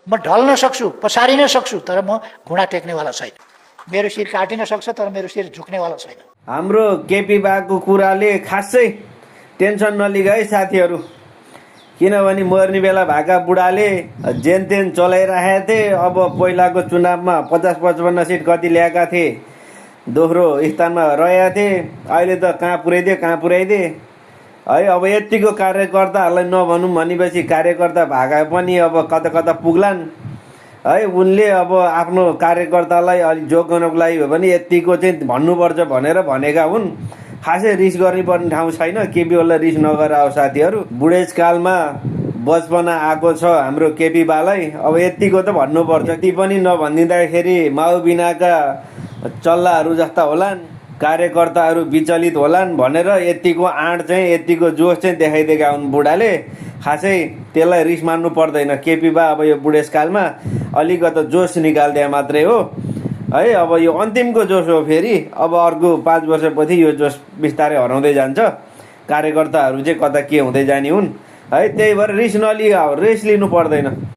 म ढल्न सक्छु, पछारिन सक्छु, तर म घुँडा टेक्नेवाला छैन। मेरो शिर काटिन सक्छ, तर मेरो शिर झुक्नेवाला छैन। हाम्रो केपी बाको कुराले खासै टेन्सन नलिग है साथीहरू, किनभने मर्ने बेला भएका बुढाले जेन तेन चलाइरहेका थिए। अब पहिलाको चुनावमा 50-55 सिट कति ल्याएका थिए, दोस्रो स्थानमा रहेका थिए। अहिले त कहाँ पुर्याइदिए है। अब यतिको कार्यकर्ताहरूलाई नभनौँ भनेपछि कार्यकर्ता भएका पनि अब कता कता पुग्लान् है। उनले अब आफ्नो कार्यकर्तालाई अलिक जोगाउनको लागि हो भने यतिको चाहिँ भन्नुपर्छ भनेर भनेका हुन्। खासै रिस गर्नुपर्ने ठाउँ छैन। केपी ओलीलाई रिस नगर आओ साथीहरू। बुढेसकालमा बचपना आएको छ हाम्रो केपी बालाई, अब यतिको त भन्नुपर्छ। यति पनि नभनिदिँदाखेरि माउ बिनाका चल्लाहरू जस्ता होलान्, कार्यकर्ताहरू विचलित होलान् भनेर यतिको आँट चाहिँ, यतिको जोस चाहिँ देखाइदिएका हुन् बुढाले। खासै त्यसलाई रिस मान्नु पर्दैन। केपी बा अब यो बुढेसकालमा अलिकति जोस निकालिदिए मात्रै हो है। अब यो अन्तिमको जोस हो। फेरि अब अर्को 5 वर्षपछि यो जोस बिस्तारै हराउँदै जान्छ। कार्यकर्ताहरू चाहिँ कता के हुँदै जाने हुन् है। त्यही भएर रिस नलिए, रिस लिनु पर्दैन।